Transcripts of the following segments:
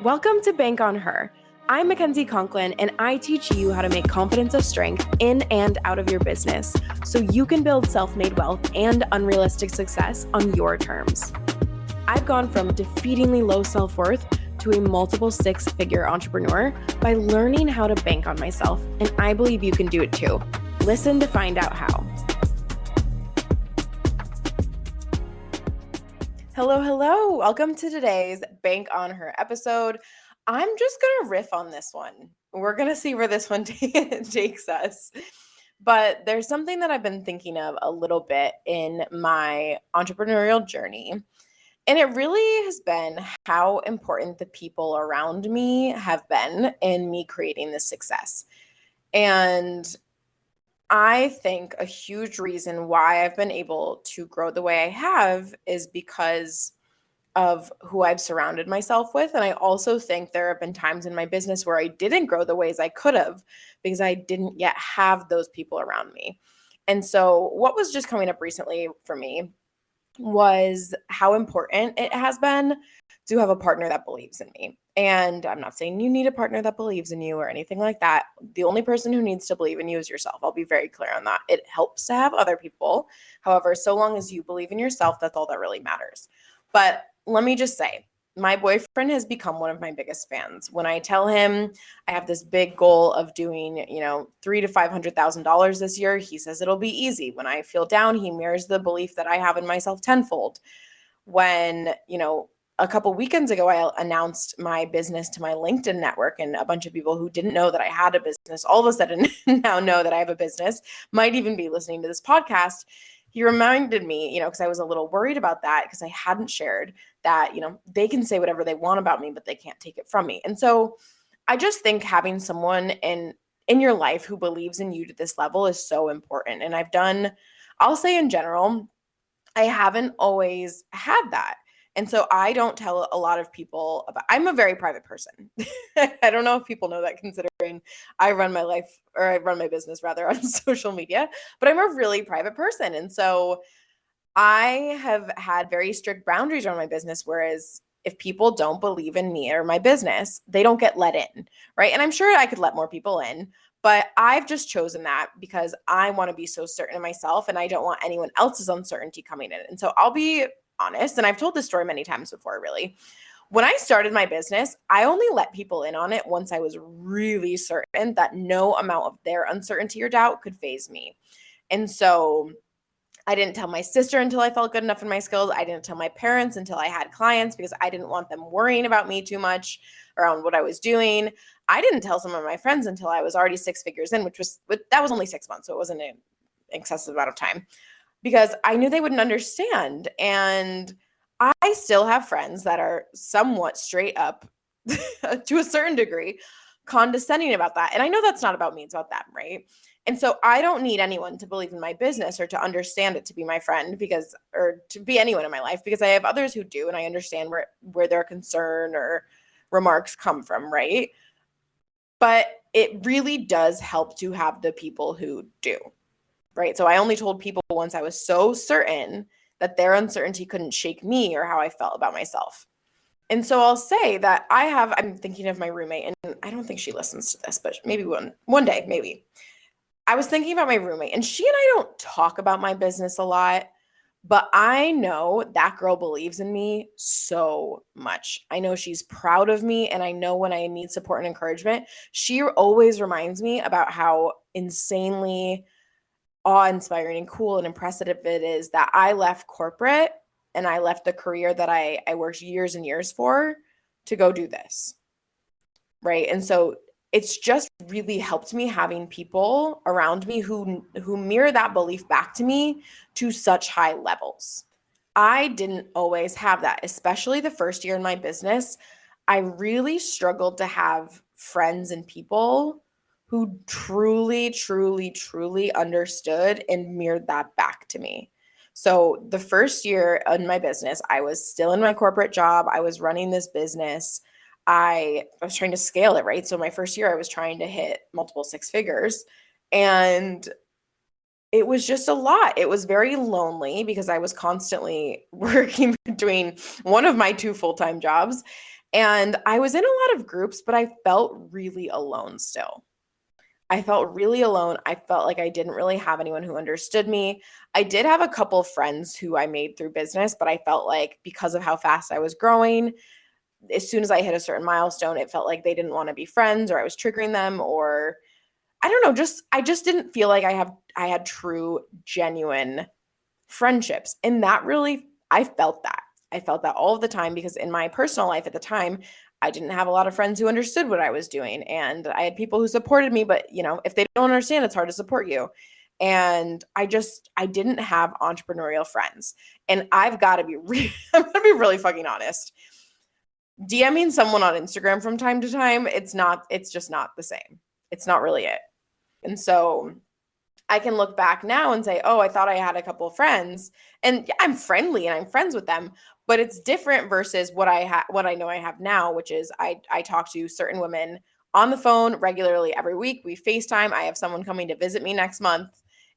Welcome to Bank on Her. I'm Mackenzie Conklin, and I teach you how to make confidence a strength in and out of your business so you can build self-made wealth and unrealistic success on your terms. I've gone from defeatingly low self-worth to a multiple six-figure entrepreneur by learning how to bank on myself, and I believe you can do it too. Listen to find out how. Hello. Welcome to today's Bank on Her episode. I'm just going to riff on this one. We're going to see where this one takes us. But there's something that I've been thinking of a little bit in my entrepreneurial journey. And it really has been how important the people around me have been in me creating this success. And I think a huge reason why I've been able to grow the way I have is because of who I've surrounded myself with. And I also think there have been times in my business where I didn't grow the ways I could have because I didn't yet have those people around me. And so what was just coming up recently for me was how important it has been to have a partner that believes in me. And I'm not saying you need a partner that believes in you or anything like that. The only person who needs to believe in you is yourself. I'll be very clear on that. It helps to have other people. However, so long as you believe in yourself, that's all that really matters. But let me just say, my boyfriend has become one of my biggest fans. When I tell him I have this big goal of doing, $300,000 to $500,000 this year, he says it'll be easy. When I feel down, he mirrors the belief that I have in myself tenfold. When, a couple weekends ago, I announced my business to my LinkedIn network, and a bunch of people who didn't know that I had a business all of a sudden now know that I have a business, might even be listening to this podcast. He reminded me, because I was a little worried about that because I hadn't shared that, they can say whatever they want about me, but they can't take it from me. And so I just think having someone in your life who believes in you to this level is so important. And I'll say in general, I haven't always had that. And so I don't tell a lot of people I'm a very private person. I don't know if people know that, considering I run my business rather on social media, but I'm a really private person. And so I have had very strict boundaries around my business, whereas if people don't believe in me or my business, they don't get let in, right? And I'm sure I could let more people in, but I've just chosen that because I want to be so certain of myself and I don't want anyone else's uncertainty coming in. And so I'll be honest, and I've told this story many times before, really. When I started my business, I only let people in on it once I was really certain that no amount of their uncertainty or doubt could faze me. And so I didn't tell my sister until I felt good enough in my skills. I didn't tell my parents until I had clients because I didn't want them worrying about me too much around what I was doing. I didn't tell some of my friends until I was already 6 figures in, that was only 6 months. So it wasn't an excessive amount of time, because I knew they wouldn't understand. And I still have friends that are somewhat straight up to a certain degree condescending about that. And I know that's not about me, it's about them, right? And so I don't need anyone to believe in my business or to understand it to be my friend or to be anyone in my life, because I have others who do, and I understand where their concern or remarks come from, right? But it really does help to have the people who do, right? So I only told people once I was so certain that their uncertainty couldn't shake me or how I felt about myself. And so I'll say that I'm thinking of my roommate, and I don't think she listens to this, but maybe one day, maybe. I was thinking about my roommate, and she and I don't talk about my business a lot, but I know that girl believes in me so much. I know she's proud of me, and I know when I need support and encouragement, she always reminds me about how insanely awe-inspiring and cool and impressive it is that I left corporate and I left the career that I worked years and years for to go do this, right? And so it's just really helped me having people around me who mirror that belief back to me to such high levels. I didn't always have that, especially the first year in my business. I really struggled to have friends and people who truly, truly, truly understood and mirrored that back to me. So the first year in my business, I was still in my corporate job. I was running this business. I was trying to scale it, right? So my first year, I was trying to hit multiple 6 figures, and it was just a lot. It was very lonely because I was constantly working between one of my 2 full-time jobs. And I was in a lot of groups, but I felt really alone still. I felt really alone. I felt like I didn't really have anyone who understood me. I did have a couple of friends who I made through business, but I felt like because of how fast I was growing, as soon as I hit a certain milestone, it felt like they didn't want to be friends or I was triggering them, or I don't know, I just didn't feel like I had true, genuine friendships. And that really, I felt that. I felt that all of the time because in my personal life at the time, I didn't have a lot of friends who understood what I was doing. And I had people who supported me, but if they don't understand, it's hard to support you. And I didn't have entrepreneurial friends. And I've got to be, I'm going to be really fucking honest. DMing someone on Instagram from time to time, it's just not the same. It's not really it. And so I can look back now and say, oh, I thought I had a couple of friends, and yeah, I'm friendly and I'm friends with them, but it's different versus what I know I have now, which is I talk to certain women on the phone regularly every week. We FaceTime. I have someone coming to visit me next month,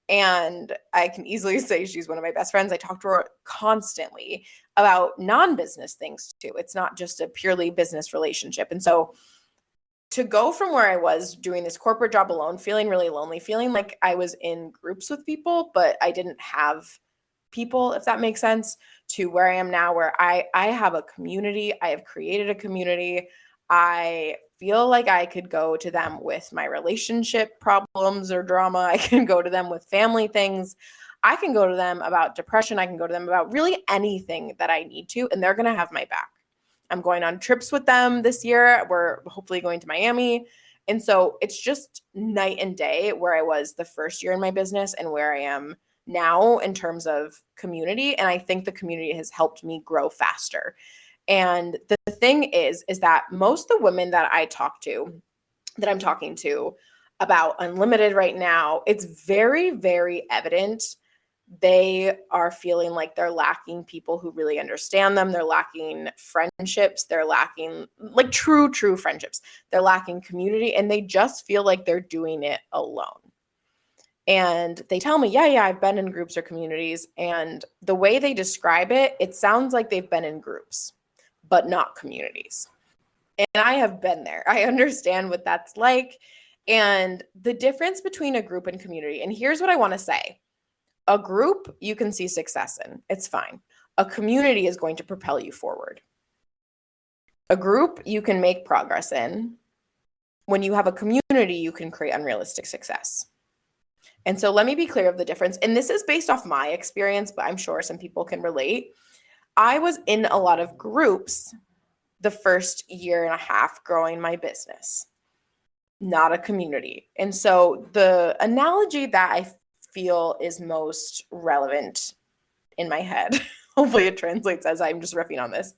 and I can easily say she's one of my best friends. I talk to her constantly about non-business things too. It's not just a purely business relationship. And so to go from where I was doing this corporate job alone, feeling really lonely, feeling like I was in groups with people, but I didn't have people, if that makes sense, to where I am now, where I have a community. I have created a community. I feel like I could go to them with my relationship problems or drama. I can go to them with family things. I can go to them about depression. I can go to them about really anything that I need to, and they're going to have my back. I'm going on trips with them this year. We're hopefully going to Miami. And so it's just night and day where I was the first year in my business and where I am now in terms of community. And I think the community has helped me grow faster. And the thing is that most of the women that I'm talking to about Unlimited right now, it's very, very evident they are feeling like they're lacking people who really understand them. They're lacking friendships. They're lacking like true friendships. They're lacking community, and they just feel like they're doing it alone. And they tell me, yeah, I've been in groups or communities. And the way they describe it, it sounds like they've been in groups, but not communities. And I have been there. I understand what that's like. And the difference between a group and community. And here's what I want to say. A group you can see success in. It's fine. A community is going to propel you forward. A group you can make progress in. When you have a community, you can create unrealistic success. And so let me be clear of the difference. And this is based off my experience, but I'm sure some people can relate. I was in a lot of groups the first year and a half growing my business, not a community. And so the analogy that I feel is most relevant in my head, hopefully it translates as I'm just riffing on this.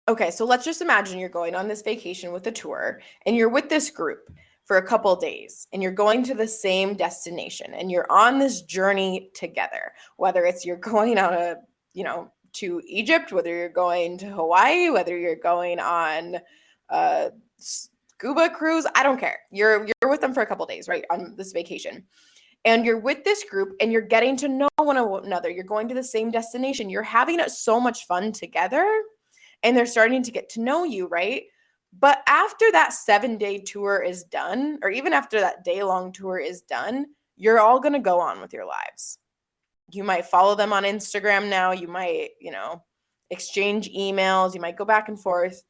Okay, so let's just imagine you're going on this vacation with a tour and you're with this group for a couple days and you're going to the same destination and you're on this journey together, whether it's you're going on to Egypt, whether you're going to Hawaii, whether you're going on a scuba cruise, I don't care. You're with them for a couple days, right, on this vacation. And you're with this group and you're getting to know one another. You're going to the same destination. You're having so much fun together and they're starting to get to know you, right? But after that 7-day tour is done, or even after that day-long tour is done, you're all going to go on with your lives. You might follow them on Instagram now. You might, exchange emails. You might go back and forth.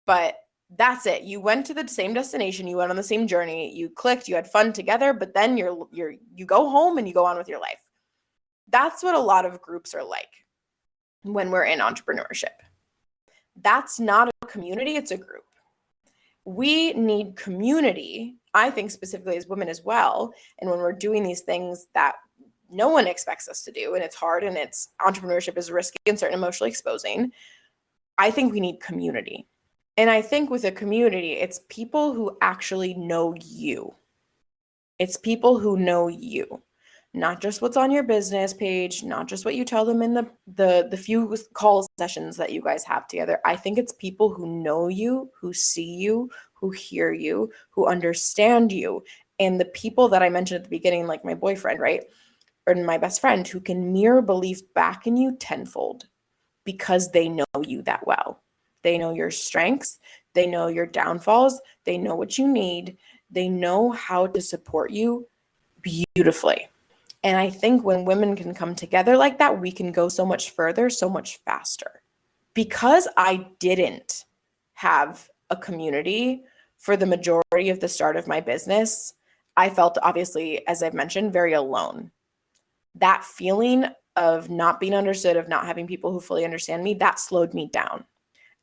But that's it. You went to the same destination. You went on the same journey. You clicked. You had fun together. But then you go home and you go on with your life. That's what a lot of groups are like when we're in entrepreneurship. That's not a community. It's a group. We need community, I think, specifically as women as well. And when we're doing these things that no one expects us to do, and it's hard, and entrepreneurship is risky and certain emotionally exposing, I think we need community. And I think with a community, it's people who actually know you. It's people who know you, not just what's on your business page, not just what you tell them in the few call sessions that you guys have together. I think it's people who know you, who see you, who hear you, who understand you. And the people that I mentioned at the beginning, like my boyfriend, right? Or my best friend, who can mirror belief back in you tenfold because they know you that well. They know your strengths. They know your downfalls. They know what you need. They know how to support you beautifully. And I think when women can come together like that, we can go so much further, so much faster. Because I didn't have a community for the majority of the start of my business, I felt, obviously, as I've mentioned, very alone. That feeling of not being understood, of not having people who fully understand me, that slowed me down.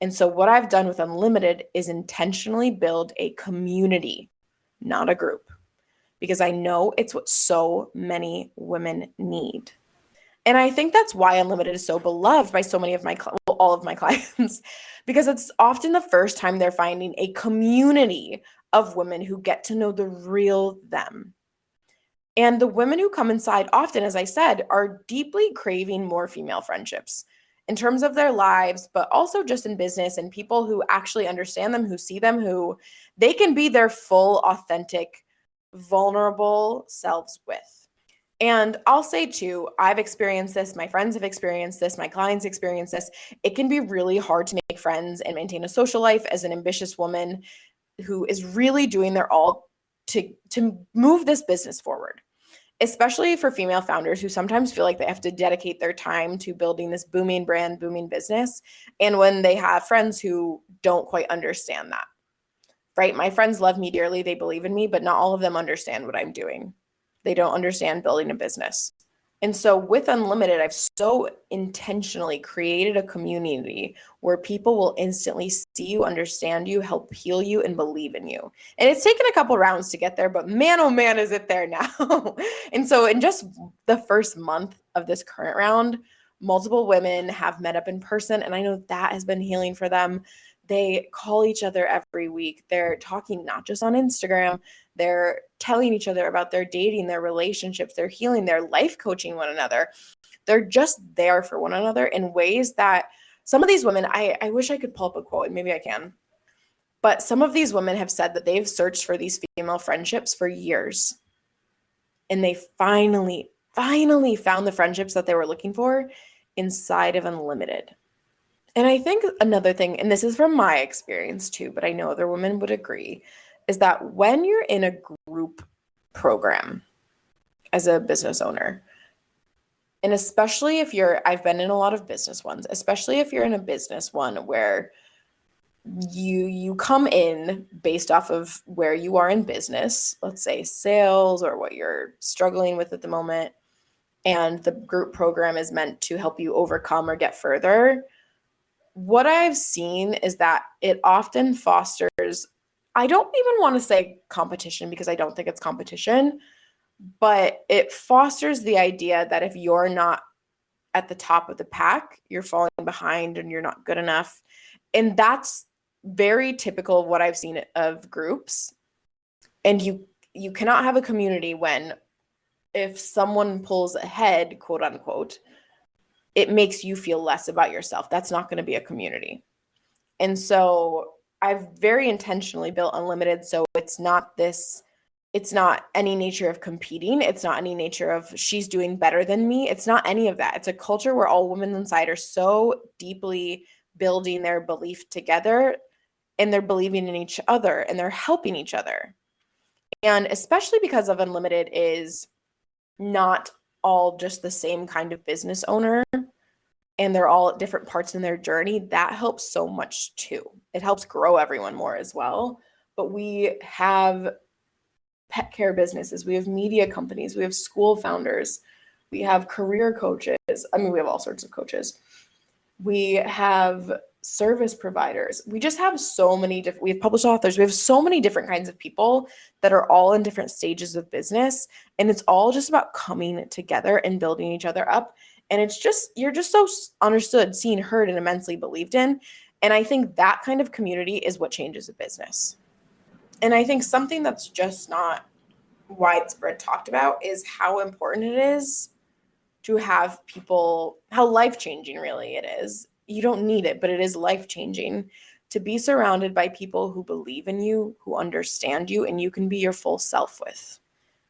And so what I've done with Unlimited is intentionally build a community, not a group, because I know it's what so many women need. And I think that's why Unlimited is so beloved by so many of my, all of my clients, because it's often the first time they're finding a community of women who get to know the real them. And the women who come inside often, as I said, are deeply craving more female friendships in terms of their lives, but also just in business, and people who actually understand them, who see them, who they can be their full, authentic, vulnerable selves with. And I'll say too, I've experienced this, my friends have experienced this, my clients experience this. It can be really hard to make friends and maintain a social life as an ambitious woman who is really doing their all to move this business forward, especially for female founders who sometimes feel like they have to dedicate their time to building this booming brand, booming business. And when they have friends who don't quite understand that, right? My friends love me dearly. They believe in me, but not all of them understand what I'm doing. They don't understand building a business. And so with Unlimited, I've so intentionally created a community where people will instantly see you, understand you, help heal you, and believe in you. And it's taken a couple rounds to get there, but man, oh man, is it there now. And so in just the first month of this current round, multiple women have met up in person, and I know that has been healing for them. They call each other every week. They're talking not just on Instagram, they're telling each other about their dating, their relationships, their healing, their life coaching one another. They're just there for one another in ways that some of these women, I wish I could pull up a quote, and maybe I can, but some of these women have said that they've searched for these female friendships for years. And they finally found the friendships that they were looking for inside of Unlimited. And I think another thing, and this is from my experience too, but I know other women would agree, is that when you're in a group program as a business owner, and especially if I've been in a lot of business ones, especially if you're in a business one where you come in based off of where you are in business, let's say sales or what you're struggling with at the moment, and the group program is meant to help you overcome or get further. What I've seen is that it often fosters, I don't even want to say competition because I don't think it's competition, but it fosters the idea that if you're not at the top of the pack, you're falling behind and you're not good enough. And that's very typical of what I've seen of groups. And you cannot have a community when, if someone pulls ahead, quote unquote, it makes you feel less about yourself. That's not going to be a community. And so I've very intentionally built Unlimited so it's not any nature of competing. It's not any nature of she's doing better than me. It's not any of that. It's a culture where all women inside are so deeply building their belief together, and they're believing in each other, and they're helping each other. And especially because of Unlimited is not all just the same kind of business owner, and they're all at different parts in their journey, that helps so much too. It helps grow everyone more as well. But we have pet care businesses, we have media companies, we have school founders, we have career coaches. I mean, we have all sorts of coaches. We have service providers. We just have so many different, we have published authors. We have so many different kinds of people that are all in different stages of business. And it's all just about coming together and building each other up. And it's just, you're just so understood, seen, heard, and immensely believed in. And I think that kind of community is what changes a business. And I think something that's just not widespread talked about is how important it is to have people, how life-changing really it is. You don't need it, but it is life-changing to be surrounded by people who believe in you, who understand you, and you can be your full self with.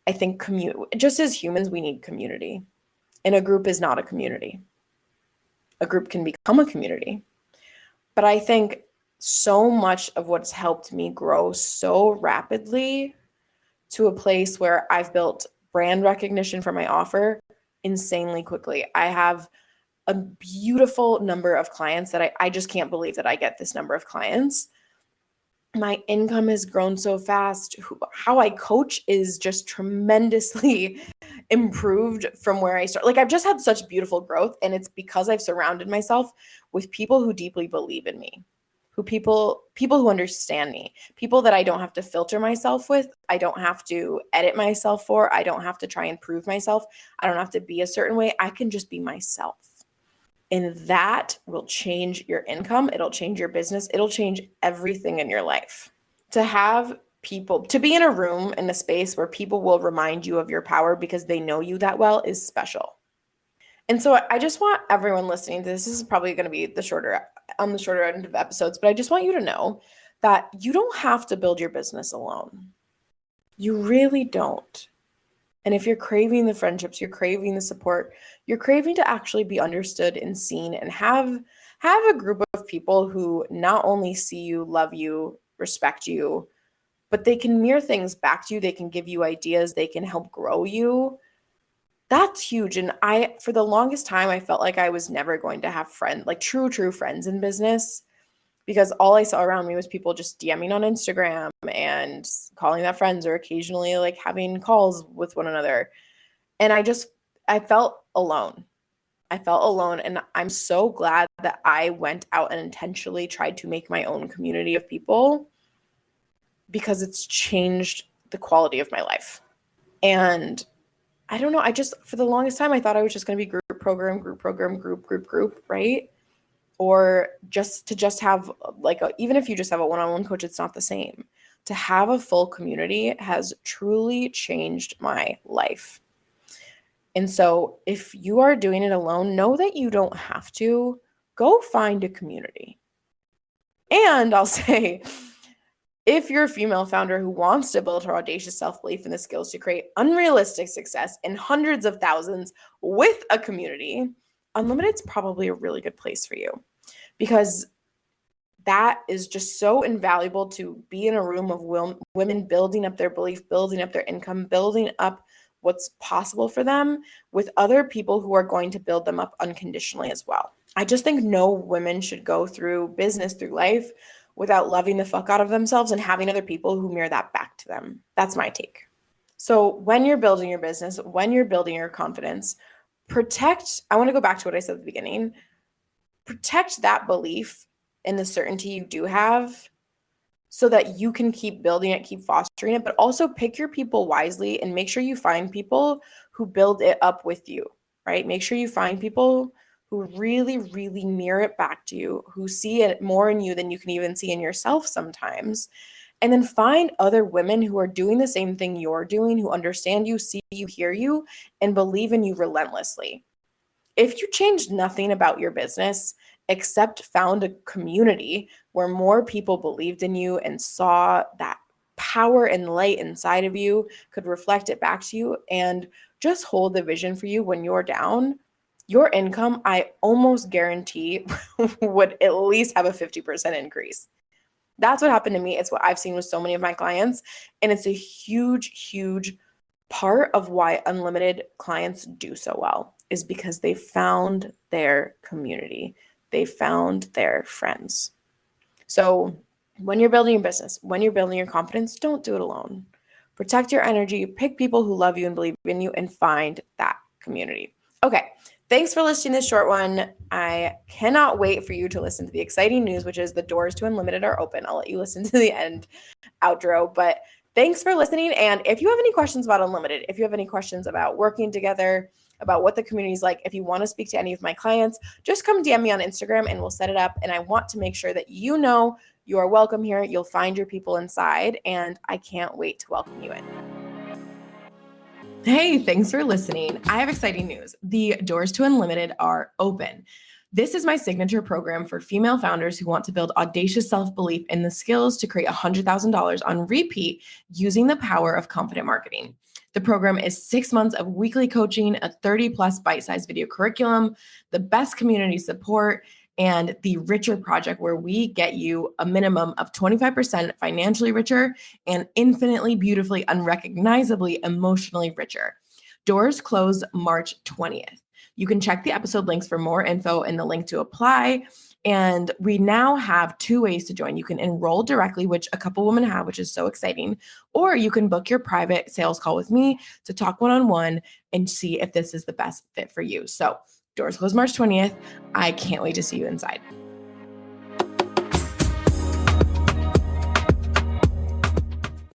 I think just as humans, we need community. And a group is not a community. A group can become a community. But I think so much of what's helped me grow so rapidly to a place where I've built brand recognition for my offer insanely quickly. I have a beautiful number of clients that I just can't believe that I get this number of clients. My income has grown so fast. How I coach is just tremendously improved from where I started. Like, I've just had such beautiful growth, and it's because I've surrounded myself with people who deeply believe in me, people who understand me, people that I don't have to filter myself with. I don't have to edit myself for. I don't have to try and prove myself. I don't have to be a certain way. I can just be myself. And that will change your income. It'll change your business. It'll change everything in your life. To have people, to be in a room, in a space where people will remind you of your power because they know you that well, is special. And so I just want everyone listening to this is probably going to be on the shorter end of episodes, but I just want you to know that you don't have to build your business alone. You really don't. And if you're craving the friendships, you're craving the support, you're craving to actually be understood and seen and have a group of people who not only see you, love you, respect you, but they can mirror things back to you. They can give you ideas. They can help grow you. That's huge. And for the longest time, I felt like I was never going to have friends, like true friends in business, because all I saw around me was people just DMing on Instagram and calling that friends, or occasionally like having calls with one another. And I felt alone. I felt alone. And I'm so glad that I went out and intentionally tried to make my own community of people, because it's changed the quality of my life. And I don't know, for the longest time, I thought I was just going to be group program, right? Or just have even if you just have a one-on-one coach, it's not the same. To have a full community has truly changed my life. And so if you are doing it alone, know that you don't have to. Go find a community. And I'll say, if you're a female founder who wants to build her audacious self-belief and the skills to create unrealistic success in hundreds of thousands with a community, Unlimited's probably a really good place for you, because that is just so invaluable, to be in a room of women building up their belief, building up their income, building up what's possible for them with other people who are going to build them up unconditionally as well. I just think no women should go through business, through life, without loving the fuck out of themselves and having other people who mirror that back to them. That's my take. So when you're building your business, when you're building your confidence, I want to go back to what I said at the beginning, protect that belief and the certainty you do have, so that you can keep building it, keep fostering it, but also pick your people wisely and make sure you find people who build it up with you, right? Make sure you find people who really, really mirror it back to you, who see it more in you than you can even see in yourself sometimes. And then find other women who are doing the same thing you're doing, who understand you, see you, hear you, and believe in you relentlessly. If you changed nothing about your business except found a community where more people believed in you and saw that power and light inside of you, could reflect it back to you, and just hold the vision for you when you're down, your income, I almost guarantee, would at least have a 50% increase. That's what happened to me. It's what I've seen with so many of my clients. And it's a huge, huge part of why Unlimited clients do so well, is because they found their community. They found their friends. So when you're building your business, when you're building your confidence, don't do it alone. Protect your energy, pick people who love you and believe in you, and find that community. Okay. Thanks for listening to this short one. I cannot wait for you to listen to the exciting news, which is the doors to Unlimited are open. I'll let you listen to the end outro, but thanks for listening. And if you have any questions about Unlimited, if you have any questions about working together, about what the community is like, if you want to speak to any of my clients, just come DM me on Instagram and we'll set it up. And I want to make sure that you know you are welcome here. You'll find your people inside, and I can't wait to welcome you in. Hey, thanks for listening. I have exciting news. The doors to Unlimited are open. This is my signature program for female founders who want to build audacious self-belief and the skills to create $100,000 on repeat using the power of confident marketing. The program is 6 months of weekly coaching, a 30+ bite-sized video curriculum, the best community support, and the Richer Project, where we get you a minimum of 25% financially richer and infinitely, beautifully, unrecognizably, emotionally richer. Doors close March 20th. You can check the episode links for more info and the link to apply. And we now have 2 ways to join. You can enroll directly, which a couple women have, which is so exciting, or you can book your private sales call with me to talk one-on-one and see if this is the best fit for you. So doors close March 20th. I can't wait to see you inside.